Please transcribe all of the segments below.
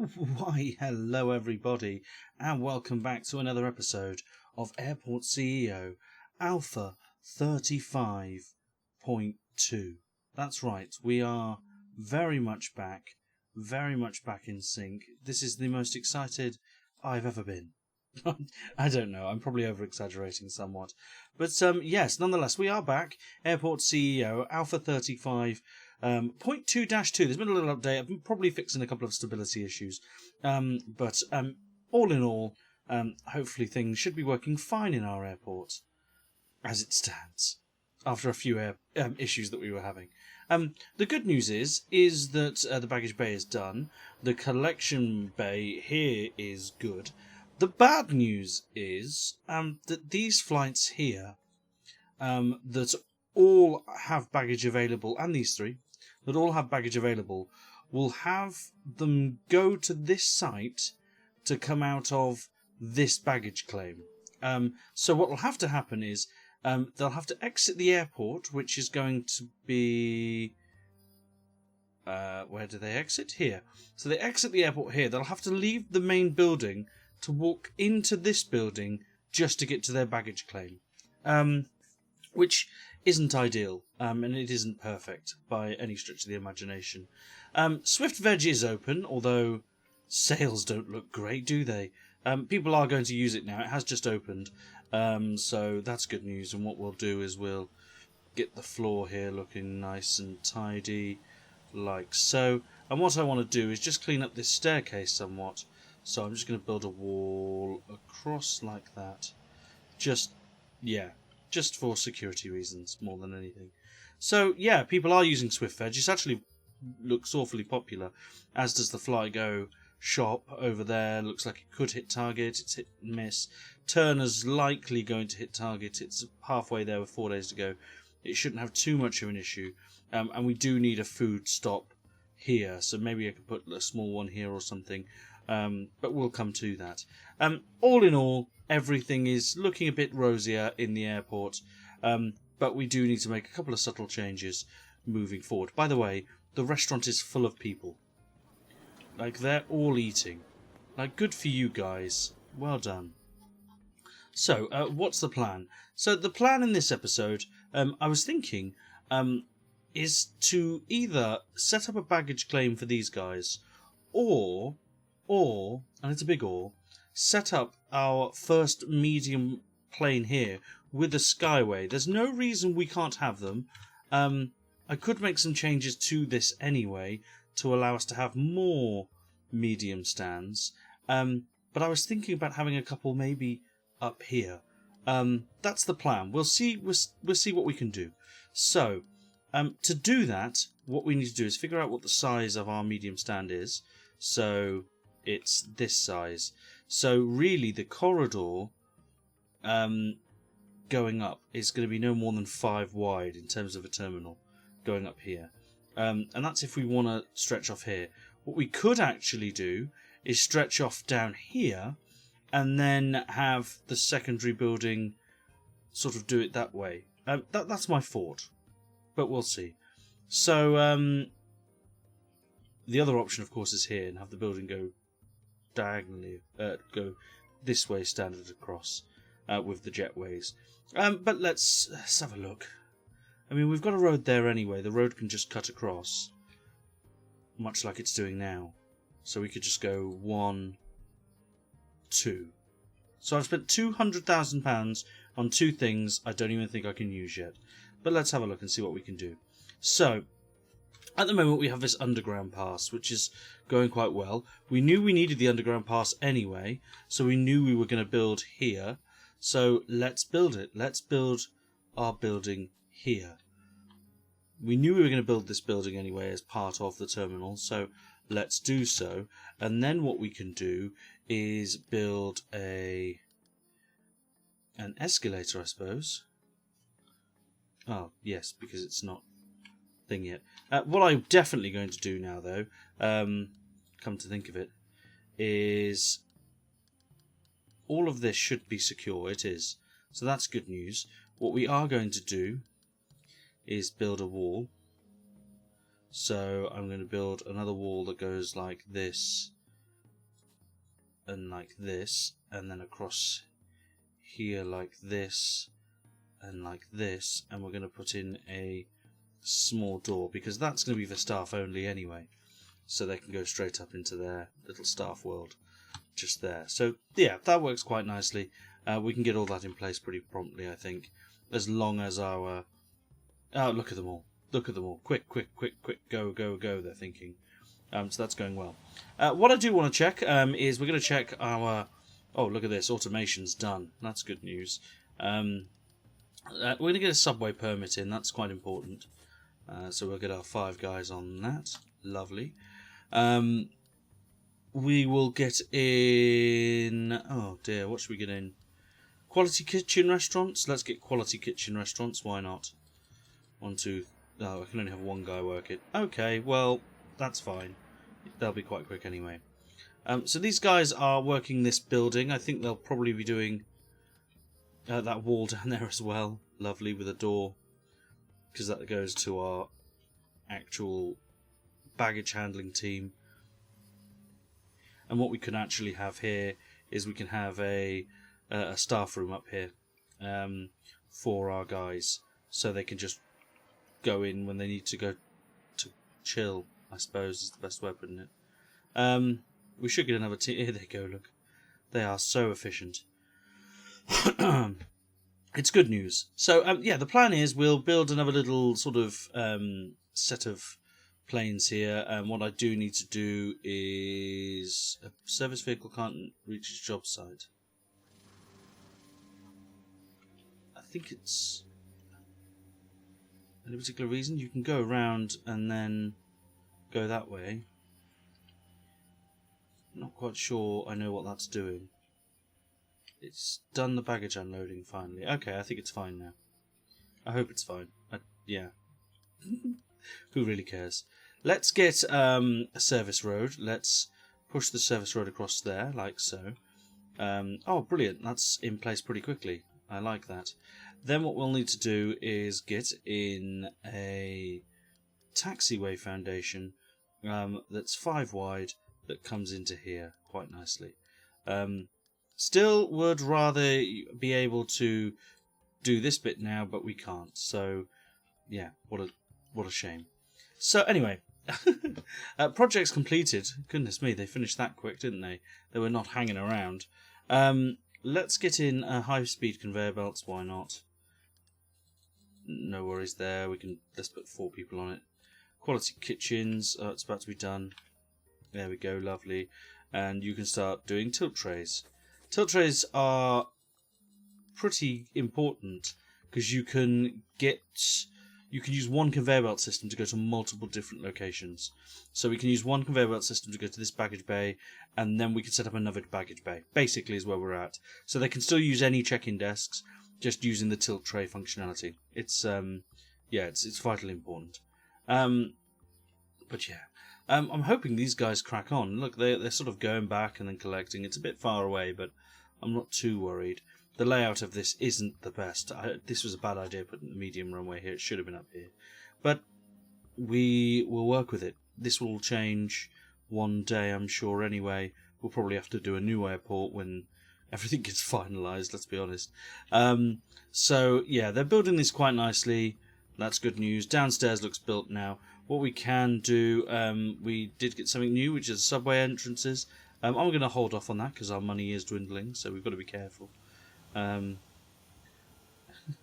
Why, hello everybody, and welcome back to another episode of Airport CEO Alpha 35.2. That's right, we are very much back in sync. This is the most excited I've ever been. I don't know, I'm probably over-exaggerating somewhat. But yes, nonetheless, we are back. Airport CEO Alpha 35. 0.2-2. There's been a little update. I've been probably fixing a couple of stability issues. But all in all, hopefully things should be working fine in our airport as it stands after a few issues that we were having. The good news is that the baggage bay is done. The collection bay here is good. The bad news is that these flights here that all have baggage available, and these three that all have baggage available, will have them go to this site to come out of this baggage claim. So what will have to happen is they'll have to exit the airport, which is going to be... where do they exit? Here. So they exit the airport here. They'll have to leave the main building to walk into this building just to get to their baggage claim. Which isn't ideal, and it isn't perfect by any stretch of the imagination. Swift Veg is open, although sales don't look great, do they? People are going to use it now. It has just opened, so that's good news. And what we'll do is we'll get the floor here looking nice and tidy, like so. And what I want to do is just clean up this staircase somewhat. So I'm just going to build a wall across like that. Just for security reasons more than anything. So yeah, people are using SwiftVeg. It actually looks awfully popular, as does the FlyGo shop over there. Looks like it could hit target. It's hit and miss. Turner's likely going to hit target. It's halfway there with 4 days to go. It shouldn't have too much of an issue. And we do need a food stop here, so maybe I could put a small one here or something. But we'll come to that. All in all, everything is looking a bit rosier in the airport, but we do need to make a couple of subtle changes moving forward. By the way, the restaurant is full of people. Like, they're all eating. Like, good for you guys. Well done. So, what's the plan? So, the plan in this episode, I was thinking, is to either set up a baggage claim for these guys, or, and it's a big or, set up our first medium plane here with a skyway. There's no reason we can't have them. I could make some changes to this anyway to allow us to have more medium stands. But I was thinking about having a couple maybe up here. That's the plan. We'll see what we can do. So, to do that, what we need to do is figure out what the size of our medium stand is. So it's this size. So really the corridor going up is going to be no more than 5 wide in terms of a terminal going up here. And that's if we want to stretch off here. What we could actually do is stretch off down here and then have the secondary building sort of do it that way. That's my thought, but we'll see. So the other option, of course, is here and have the building go diagonally, go this way, standard across with the Jetways. But let's have a look. I mean, we've got a road there anyway. The road can just cut across, much like it's doing now. So we could just go 1, 2. So I've spent £200,000 on 2 things I don't even think I can use yet. But let's have a look and see what we can do. So, at the moment we have this underground pass, which is going quite well. We knew we needed the underground pass anyway, so we knew we were going to build here. So let's build it. Let's build our building here. We knew we were going to build this building anyway as part of the terminal, so let's do so. And then what we can do is build an escalator, I suppose. Oh, yes, because it's not thing yet. What I'm definitely going to do now, though, come to think of it, is all of this should be secure. It is. So that's good news. What we are going to do is build a wall. So I'm going to build another wall that goes like this and like this, and then across here like this, and like this, and we're going to put in a small door, because that's going to be for staff only anyway, so they can go straight up into their little staff world just there. So yeah, that works quite nicely. We can get all that in place pretty promptly, I think, as long as our... Oh, look at them all. Look at them all. Quick, quick, quick, quick, go, go, go, they're thinking. So that's going well. What I do want to check is we're going to check our... Oh, look at this. Automation's done. That's good news. We're going to get a subway permit in. That's quite important. So we'll get our 5 guys on that. Lovely. We will get in... Oh, dear. What should we get in? Quality kitchen restaurants? Let's get quality kitchen restaurants. Why not? 1, 2... Oh, I can only have 1 guy work it. Okay, well, that's fine. They'll be quite quick anyway. So these guys are working this building. I think they'll probably be doing that wall down there as well. Lovely, with a door. Because that goes to our actual baggage handling team. And what we can actually have here is we can have a staff room up here for our guys. So they can just go in when they need to go to chill, I suppose is the best way of putting it. We should get another team. Here they go, look. They are so efficient. It's good news. So, yeah, the plan is we'll build another little sort of set of planes here. And what I do need to do is... A service vehicle can't reach its job site. I think it's... Any particular reason? You can go around and then go that way. Not quite sure I know what that's doing. It's done the baggage unloading finally. Okay, I think it's fine now. I hope it's fine. Yeah. Who really cares? Let's get a service road. Let's push the service road across there, like so. Oh, brilliant. That's in place pretty quickly. I like that. Then what we'll need to do is get in a taxiway foundation that's 5 wide that comes into here quite nicely. Still would rather be able to do this bit now, but we can't. So, yeah, what a shame. So anyway, project's completed. Goodness me, they finished that quick, didn't they? They were not hanging around. Let's get in high-speed conveyor belts. Why not? No worries there. Let's put 4 people on it. Quality kitchens. It's about to be done. There we go. Lovely. And you can start doing tilt trays. Tilt trays are pretty important because you can use one conveyor belt system to go to multiple different locations. So we can use one conveyor belt system to go to this baggage bay, and then we can set up another baggage bay. Basically is where we're at. So they can still use any check-in desks, just using the tilt tray functionality. It's it's vitally important. But yeah, I'm hoping these guys crack on. Look, they're sort of going back and then collecting. It's a bit far away, but I'm not too worried. The layout of this isn't the best. This was a bad idea putting the medium runway here. It should have been up here. But we will work with it. This will change one day, I'm sure, anyway. We'll probably have to do a new airport when everything gets finalised, let's be honest. So, yeah, they're building this quite nicely. That's good news. Downstairs looks built now. What we can do, we did get something new, which is subway entrances. I'm going to hold off on that because our money is dwindling, so we've got to be careful.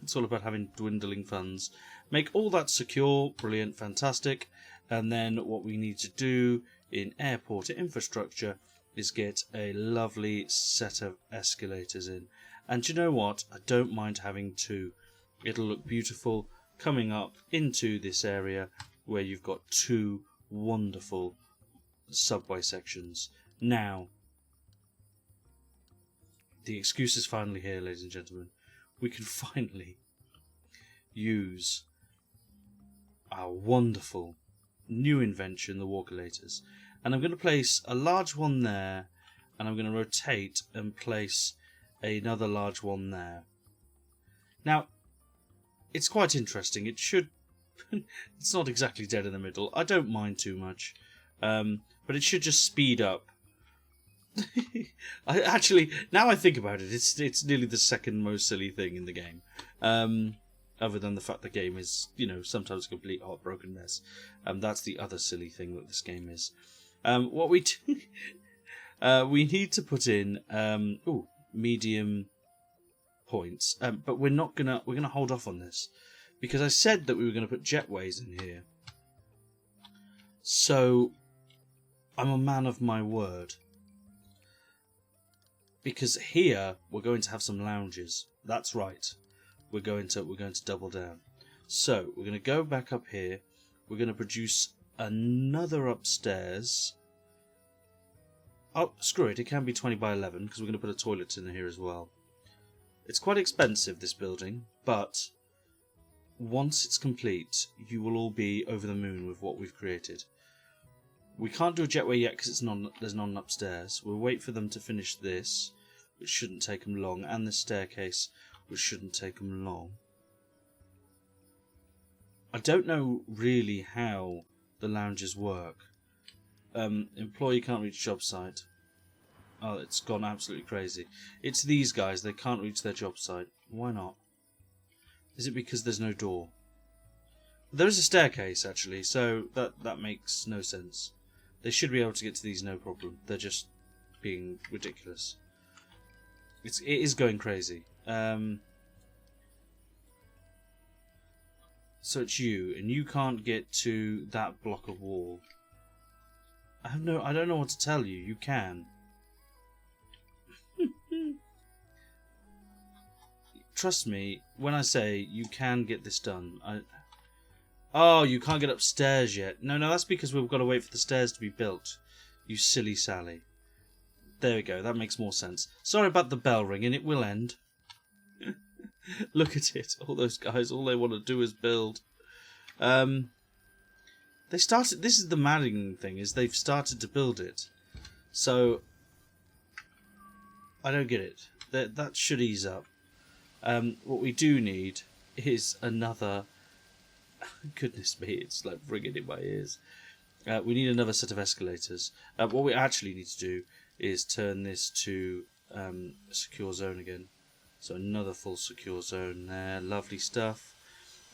It's all about having dwindling funds. Make all that secure, brilliant, fantastic. And then what we need to do in airport infrastructure is get a lovely set of escalators in. And do you know what? I don't mind having 2. It'll look beautiful coming up into this area where you've got 2 wonderful subway sections. Now, the excuse is finally here, ladies and gentlemen. We can finally use our wonderful new invention, the Walkalators. And I'm going to place a large one there, and I'm going to rotate and place another large one there. Now, it's quite interesting. It should... it's not exactly dead in the middle. I don't mind too much. But it should just speed up I actually, now I think about it, it's nearly the second most silly thing in the game. Other than the fact the game is, sometimes a complete heartbroken mess. That's the other silly thing that this game is. What we do, we need to put in medium points, but we're gonna hold off on this because I said that we were gonna put jetways in here. So I'm a man of my word. Because here we're going to have some lounges. That's right. We're going to double down. So we're going to go back up here. We're going to produce another upstairs. Oh, screw it. It can be 20 by 11 because we're going to put a toilet in here as well. It's quite expensive, this building, but once it's complete, you will all be over the moon with what we've created. We can't do a jetway yet because there's none upstairs. We'll wait for them to finish this, which shouldn't take them long, and the staircase, which shouldn't take them long. I don't know really how the lounges work. Employee can't reach job site. Oh, it's gone absolutely crazy. It's these guys, they can't reach their job site. Why not? Is it because there's no door? There is a staircase, actually, so that makes no sense. They should be able to get to these no problem. They're just being ridiculous. It is going crazy. So it's you, and you can't get to that block of wall. I don't know what to tell you. You can. Trust me when I say you can get this done. Oh, you can't get upstairs yet. No, that's because we've got to wait for the stairs to be built. You silly Sally. There we go, that makes more sense. Sorry about the bell ringing, it will end. Look at it, all those guys, all they want to do is build. They started, this is the maddening thing, is they've started to build it. So, I don't get it. That should ease up. What we do need is another... Goodness me, it's like ringing in my ears. We need another set of escalators. What we actually need to do is turn this to a secure zone again. So another full secure zone there. Lovely stuff.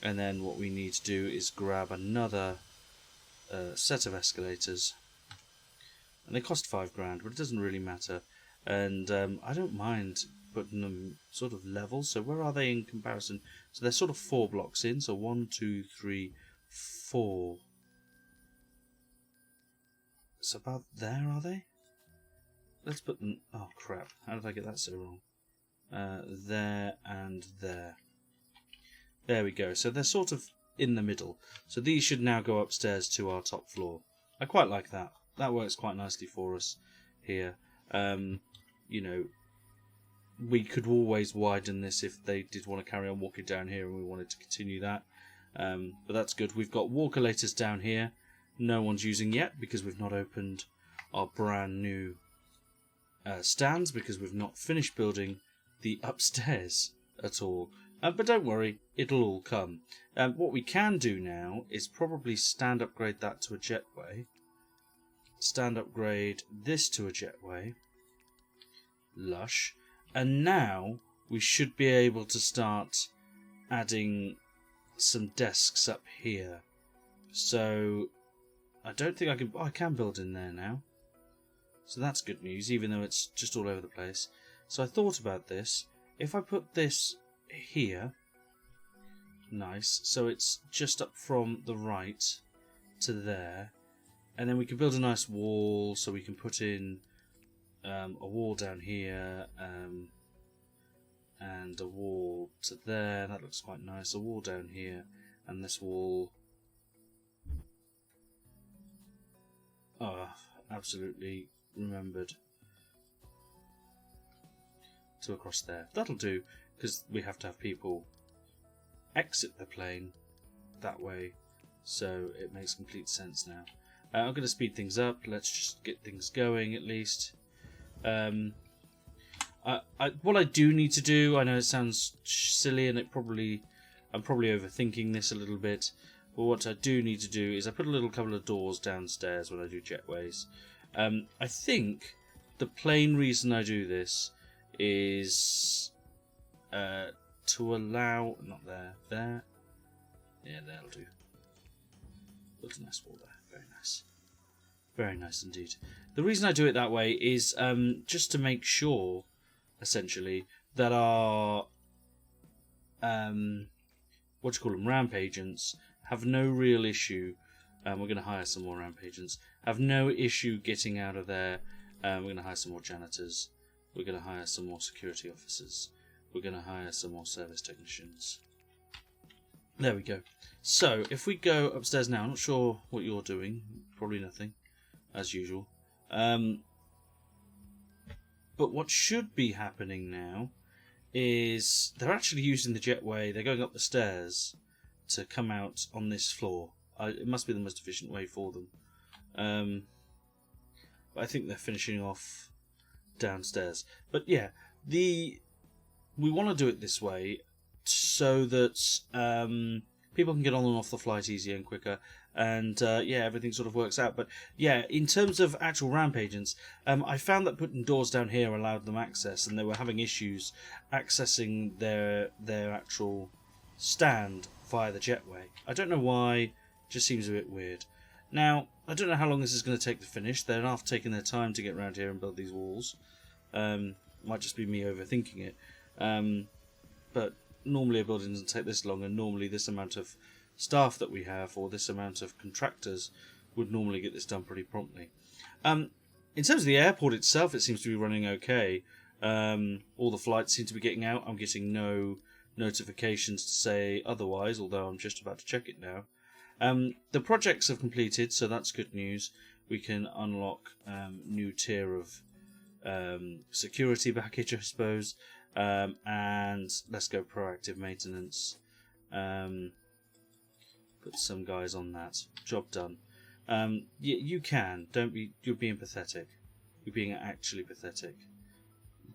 And then what we need to do is grab another set of escalators. And they cost £5, but it doesn't really matter. And I don't mind putting them sort of level. So where are they in comparison? So they're sort of 4 blocks in. So 1, 2, 3, 4. It's about there, are they? Let's put them... Oh, crap. How did I get that so wrong? There and there. There we go. So they're sort of in the middle. So these should now go upstairs to our top floor. I quite like that. That works quite nicely for us here. You know, we could always widen this if they did want to carry on walking down here and we wanted to continue that. But that's good. We've got Walkalators down here. No one's using yet because we've not opened our brand new stands because we've not finished building the upstairs at all. But don't worry, it'll all come. What we can do now is probably stand upgrade that to a jetway. Stand upgrade this to a jetway. Lush. And now we should be able to start adding some desks up here. So I don't think I can... Oh, I can build in there now. So that's good news, even though it's just all over the place. So I thought about this. If I put this here... Nice. So it's just up from the right to there. And then we can build a nice wall, so we can put in a wall down here, and a wall to there. That looks quite nice. A wall down here, and this wall... Oh, absolutely remembered. To across there. That'll do, because we have to have people exit the plane that way, so it makes complete sense now. I'm going to speed things up. Let's just get things going at least. What I do need to do, I know it sounds silly and I'm probably overthinking this a little bit, but what I do need to do is I put a little couple of doors downstairs when I do jetways. I think the plain reason I do this is to allow... Not there. There. Yeah, that'll do. Looks a nice wall there. Very nice. Very nice indeed. The reason I do it that way is just to make sure, essentially, that our... what do you call them? Ramp agents have no real issue. We're going to hire some more ramp agents. Have no issue getting out of there. We're going to hire some more janitors. We're going to hire some more security officers. We're going to hire some more service technicians. There we go. So, if we go upstairs now, I'm not sure what you're doing. Probably nothing, as usual. But what should be happening now is they're actually using the jetway. They're going up the stairs to come out on this floor. It must be the most efficient way for them. But I think they're finishing off downstairs. But yeah, we want to do it this way so that people can get on and off the flight easier and quicker, and yeah, everything sort of works out. But yeah, in terms of actual ramp agents, I found that putting doors down here allowed them access, and they were having issues accessing their actual stand via the jetway. I don't know why, it just seems a bit weird. Now, I don't know how long this is going to take to finish. They're after taking their time to get around here and build these walls. Might just be me overthinking it. But normally a building doesn't take this long, and normally this amount of staff that we have, or this amount of contractors, would normally get this done pretty promptly. In terms of the airport itself, it seems to be running okay. All the flights seem to be getting out. I'm getting no notifications to say otherwise, although I'm just about to check it now. The projects have completed, so that's good news. We can unlock new tier of security package, I suppose. And let's go proactive maintenance. Put some guys on that. Job done. You can. Don't be. You're being pathetic. You're being actually pathetic.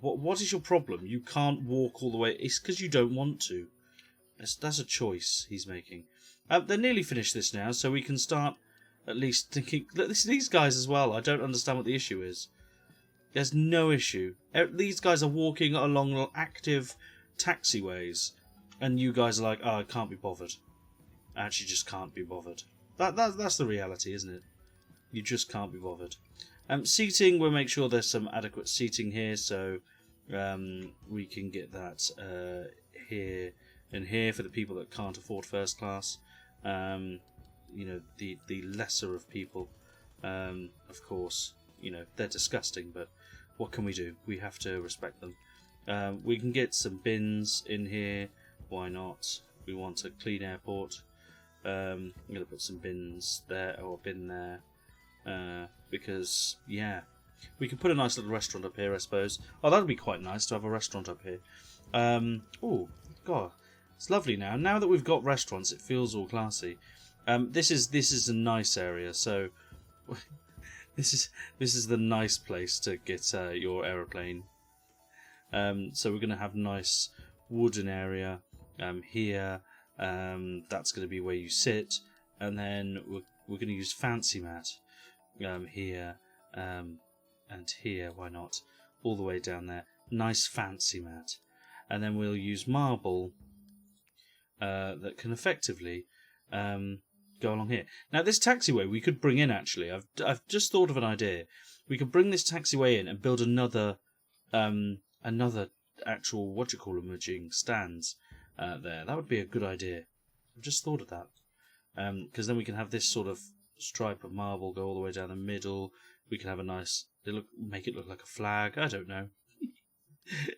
What is your problem? You can't walk all the way. It's because you don't want to. That's a choice he's making. They're nearly finished this now, so we can start at least thinking. Look, these guys as well. I don't understand what the issue is. There's no issue. These guys are walking along active taxiways, and you guys are like, "Oh, I can't be bothered." I actually just can't be bothered. That's the reality, isn't it? You just can't be bothered. Seating, we'll make sure there's some adequate seating here, so we can get that here and here for the people that can't afford first class. You know, the lesser of people, of course, you know, they're disgusting, but what can we do? We have to respect them. We can get some bins in here. Why not? We want a clean airport. I'm going to put some bins there, or a bin there, because, yeah, we can put a nice little restaurant up here, I suppose. Oh, that would be quite nice to have a restaurant up here. Oh, God, it's lovely now. Now that we've got restaurants, it feels all classy. This is a nice area, so this is the nice place to get your aeroplane. So we're going to have nice wooden area here. That's going to be where you sit, and then we're going to use fancy mat here and here. Why not? All the way down there, nice fancy mat, and then we'll use marble that can effectively go along here. Now, this taxiway we could bring in. Actually, I've just thought of an idea. We could bring this taxiway in and build another actual imaging stands. There, that would be a good idea. I've just thought of that, because then we can have this sort of stripe of marble go all the way down the middle. We can have a nice, make it look like a flag. I don't know.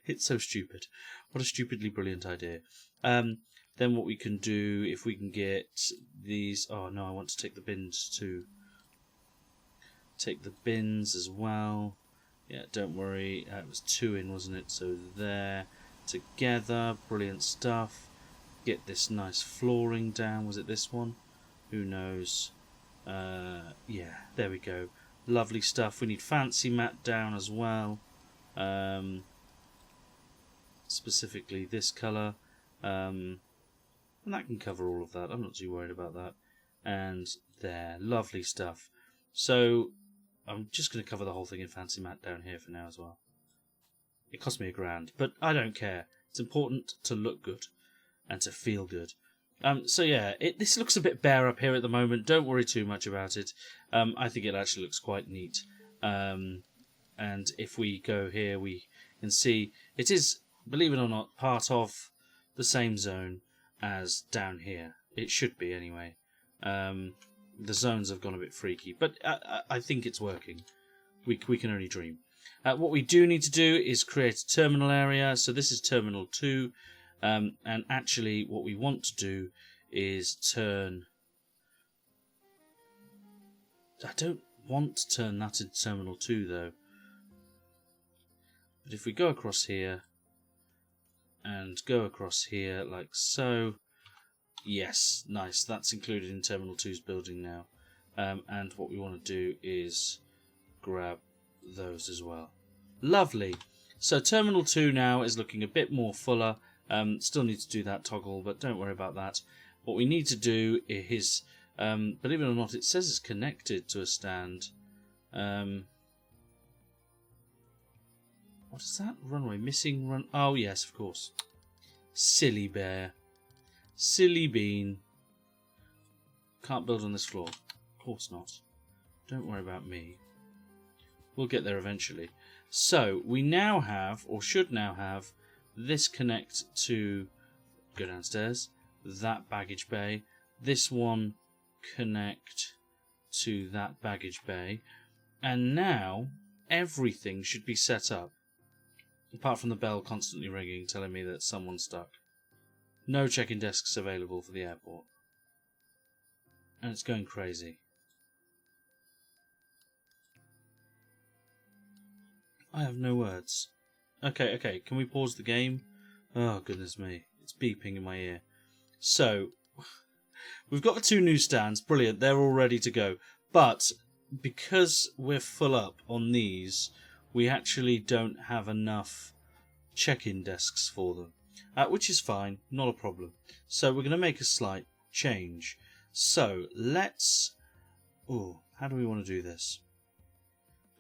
It's so stupid. What a stupidly brilliant idea. Then what we can do, if we can get these. Oh no, I want to take the bins too. Take the bins as well. Yeah, don't worry. It was 2 in, wasn't it? So there. Together, brilliant stuff. Get this nice flooring down. Was it this one? Who knows? Yeah, there we go. Lovely stuff. We need fancy mat down as well. Specifically this colour. And that can cover all of that. I'm not too worried about that. And there, lovely stuff. So I'm just going to cover the whole thing in fancy matte down here for now as well. It cost me £1,000, but I don't care. It's important to look good and to feel good. So yeah, this looks a bit bare up here at the moment. Don't worry too much about it. I think it actually looks quite neat. And if we go here, we can see it is, believe it or not, part of the same zone as down here. It should be anyway. The zones have gone a bit freaky, but I think it's working. We can only dream. What we do need to do is create a terminal area. So this is Terminal 2. And actually what we want to do is turn... I don't want to turn that into Terminal 2 though. But if we go across here and go across here like so... Yes, nice. That's included in Terminal 2's building now. And what we want to do is grab those as well. Lovely. So Terminal 2 now is looking a bit more fuller. Still need to do that toggle, but don't worry about that. What we need to do is, believe it or not, it says it's connected to a stand. What is that? Runway. Missing run... Oh, yes, of course. Silly bear. Silly bean. Can't build on this floor. Of course not. Don't worry about me. We'll get there eventually. So, we now have, or should now have, this connect to, go downstairs, that baggage bay. This one connect to that baggage bay. And now, everything should be set up. Apart from the bell constantly ringing, telling me that someone's stuck. No check-in desks available for the airport. And it's going crazy. I have no words. Okay, can we pause the game? Oh, goodness me. It's beeping in my ear. So, we've got the 2 new stands. Brilliant, they're all ready to go. But, because we're full up on these, we actually don't have enough check-in desks for them. Which is fine, not a problem. So, we're going to make a slight change. So, let's... Oh, how do we want to do this?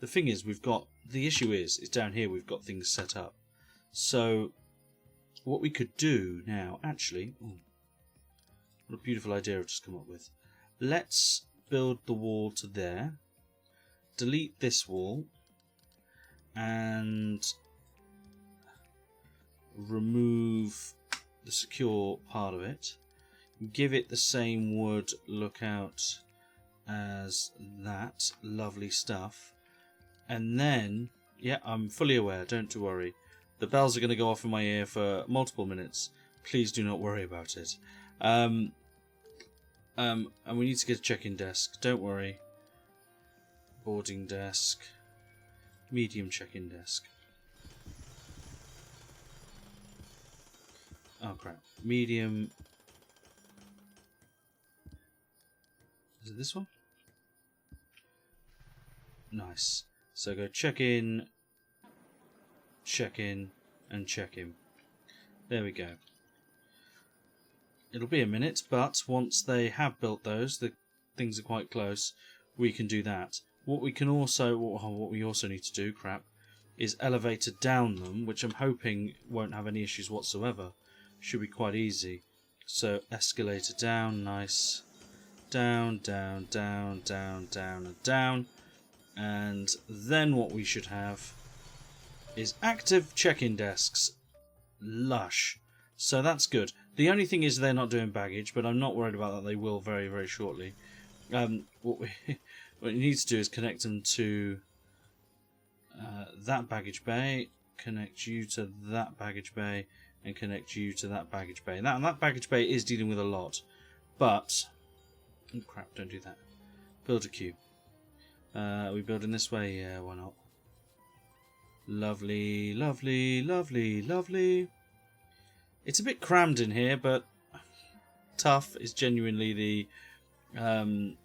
The thing is, the issue is down here we've got things set up. So, what we could do now, actually, what a beautiful idea I've just come up with. Let's build the wall to there, delete this wall, and remove the secure part of it. Give it the same wood lookout as that. Lovely stuff. And then, yeah, I'm fully aware, don't you worry. The bells are going to go off in my ear for multiple minutes. Please do not worry about it. And we need to get a check-in desk, don't worry. Boarding desk. Medium check-in desk. Oh crap. Medium. Is it this one? Nice. So go check in, and check in. There we go. It'll be a minute, but once they have built those, the things are quite close, we can do that. What we also need to do, is elevator down them, which I'm hoping won't have any issues whatsoever. Should be quite easy. So escalator down, nice. Down, down, down, down, down, and down. And then what we should have is active check-in desks. Lush. So that's good. The only thing is they're not doing baggage, but I'm not worried about that. They will very, very shortly. What we need to do is connect them to that baggage bay, connect you to that baggage bay, and connect you to that baggage bay. Now, that baggage bay is dealing with a lot, but... Oh crap, don't do that. Build a queue. Are we building this way? Yeah, why not? Lovely, lovely, lovely, lovely. It's a bit crammed in here, but tough is genuinely the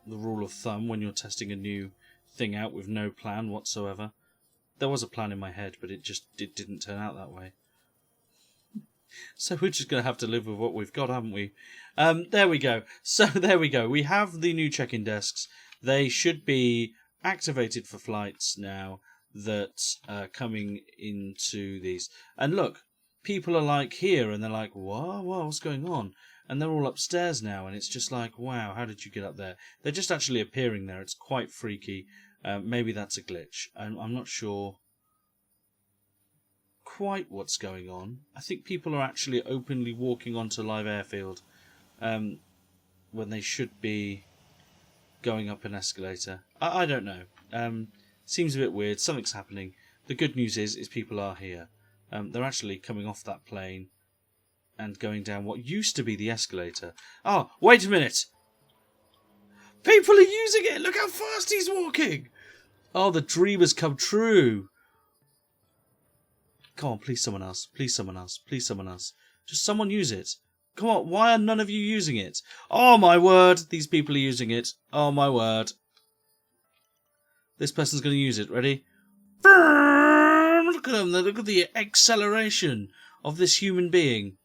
rule of thumb when you're testing a new thing out with no plan whatsoever. There was a plan in my head, but it didn't turn out that way. So we're just going to have to live with what we've got, haven't we? There we go. So there we go. We have the new check-in desks. They should be activated for flights now that are coming into these. And look, people are like here, and they're like, what's going on? And they're all upstairs now, and it's just like, wow, how did you get up there? They're just actually appearing there. It's quite freaky. Maybe that's a glitch. I'm not sure quite what's going on. I think people are actually openly walking onto live airfield when they should be going up an escalator. I don't know. Seems a bit weird. Something's happening. The good news is people are here. They're actually coming off that plane and going down what used to be the escalator. Oh, wait a minute! People are using it! Look how fast he's walking! Oh, the dream has come true! Come on, please someone else. Please someone else. Please someone else. Just someone use it. Come on, why are none of you using it? Oh my word, these people are using it. Oh my word. This person's going to use it. Ready? Look at them. Look at the acceleration of this human being.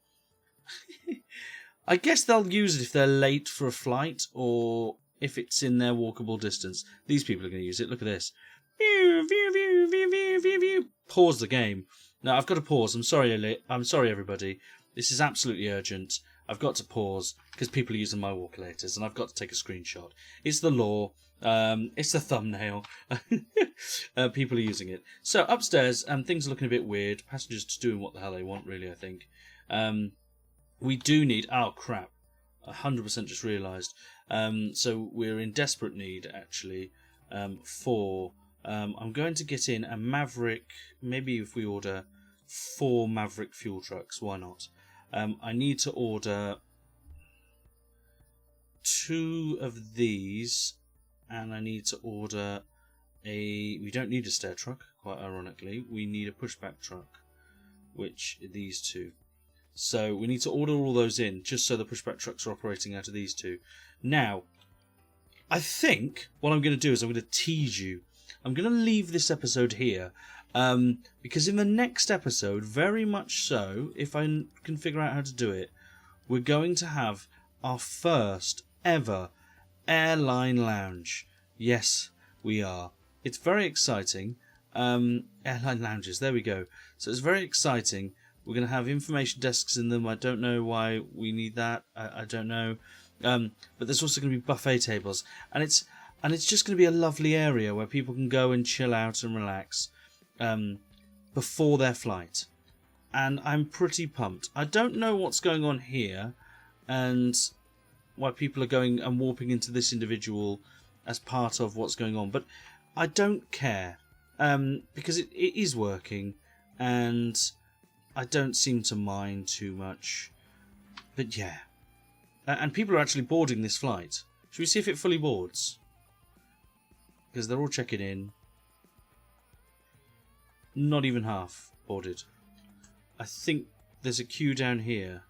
I guess they'll use it if they're late for a flight or if it's in their walkable distance. These people are going to use it. Look at this. Pause the game. No, I've got to pause. I'm sorry, everybody. This is absolutely urgent. I've got to pause because people are using my Walkalators, and I've got to take a screenshot. It's the law. It's the thumbnail. People are using it. So upstairs, things are looking a bit weird. Passengers just doing what the hell they want, really. I think. We do need. Oh crap! 100% just realised. So we're in desperate need, actually, for. I'm going to get in a Maverick. Maybe if we order 4 Maverick fuel trucks, why not? I need to order 2 of these, and I need to order a. We don't need a stair truck, quite ironically. We need a pushback truck, which are these 2. So we need to order all those in, just so the pushback trucks are operating out of these 2. Now, I think what I'm going to do is I'm going to tease you. I'm going to leave this episode here, because in the next episode, very much so, if I can figure out how to do it, we're going to have our first ever airline lounge. Yes, we are. It's very exciting. Airline lounges, there we go. So it's very exciting. We're going to have information desks in them. I don't know why we need that. I don't know. But there's also going to be buffet tables, and it's just going to be a lovely area where people can go and chill out and relax before their flight. And I'm pretty pumped. I don't know what's going on here and why people are going and warping into this individual as part of what's going on, but I don't care because it is working, and I don't seem to mind too much. But yeah. And people are actually boarding this flight. Should we see if it fully boards? Because they're all checking in. Not even half boarded. I think there's a queue down here.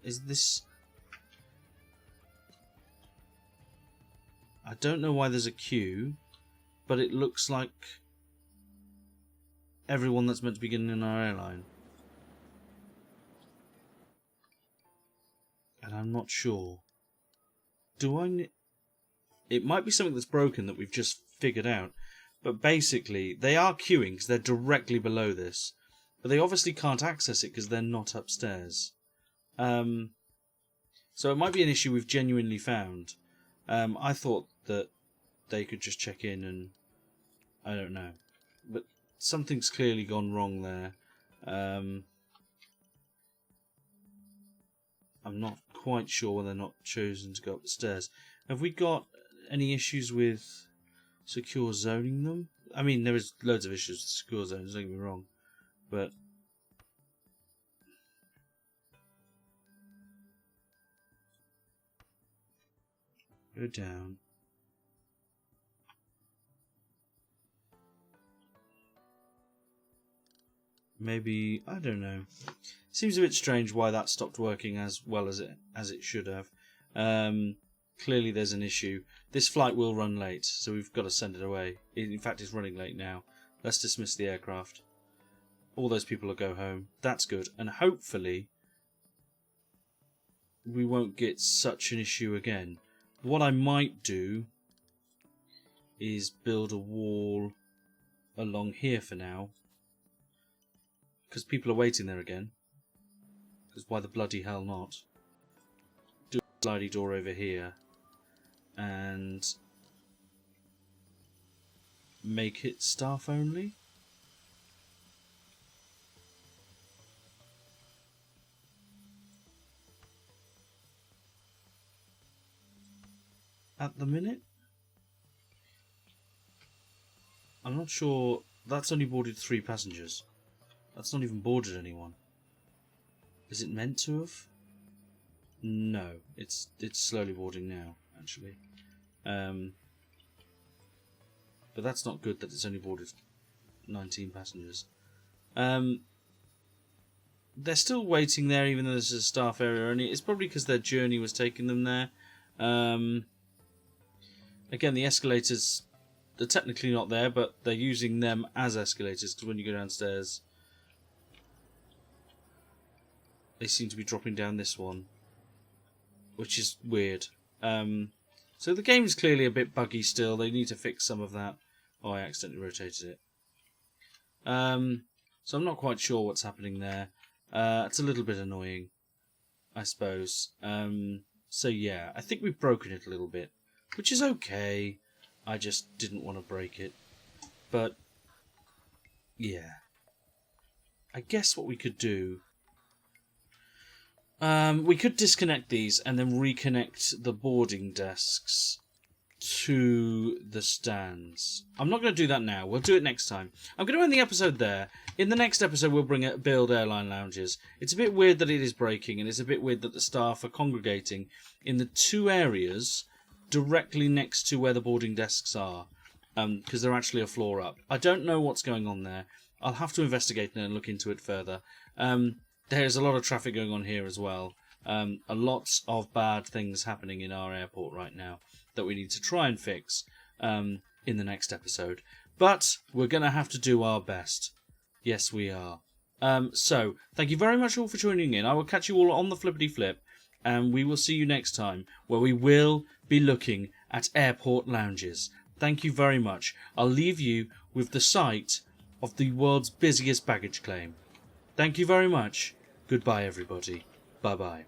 Is this... I don't know why there's a queue, but it looks like everyone that's meant to be getting in our airline. And I'm not sure. Do I... It might be something that's broken that we've just figured out. But basically, they are queuing because they're directly below this. But they obviously can't access it because they're not upstairs. So it might be an issue we've genuinely found. I thought that they could just check in and... I don't know. But something's clearly gone wrong there. I'm not quite sure why they're not chosen to go up the stairs. Have we got any issues with secure zoning them? I mean, there is loads of issues with secure zones, don't get me wrong. But... go down. Maybe, I don't know. Seems a bit strange why that stopped working as well as it should have. Clearly there's an issue. This flight will run late, so we've got to send it away. In fact, it's running late now. Let's dismiss the aircraft. All those people will go home. That's good. And hopefully we won't get such an issue again. what I might do is build a wall along here for now, because people are waiting there again. Because why the bloody hell not? Do a slidey door over here and make it staff only. At the minute, I'm not sure. That's only boarded 3 passengers. That's not even boarded anyone. Is it meant to have? No, it's slowly boarding now, actually. But that's not good that it's only boarded 19 passengers. They're still waiting there, even though there's a staff area only. It's probably because their journey was taking them there. Again, the escalators, they're technically not there, but they're using them as escalators, because when you go downstairs, they seem to be dropping down this one, which is weird. So the game's clearly a bit buggy still. They need to fix some of that. Oh, I accidentally rotated it. So I'm not quite sure what's happening there. It's a little bit annoying, I suppose. So yeah, I think we've broken it a little bit, which is okay. I just didn't want to break it. But yeah, I guess what we could do, we could disconnect these and then reconnect the boarding desks to the stands. I'm not going to do that now. We'll do it next time. I'm going to end the episode there. In the next episode, we'll build airline lounges. It's a bit weird that it is breaking, and it's a bit weird that the staff are congregating in the 2 areas directly next to where the boarding desks are, because they're actually a floor up. I don't know what's going on there. I'll have to investigate and look into it further. There's a lot of traffic going on here as well. A lot of bad things happening in our airport right now that we need to try and fix in the next episode. But we're going to have to do our best. Yes, we are. So, thank you very much all for joining in. I will catch you all on the flippity flip, and we will see you next time, where we will be looking at airport lounges. Thank you very much. I'll leave you with the sight of the world's busiest baggage claim. Thank you very much. Goodbye, everybody. Bye-bye.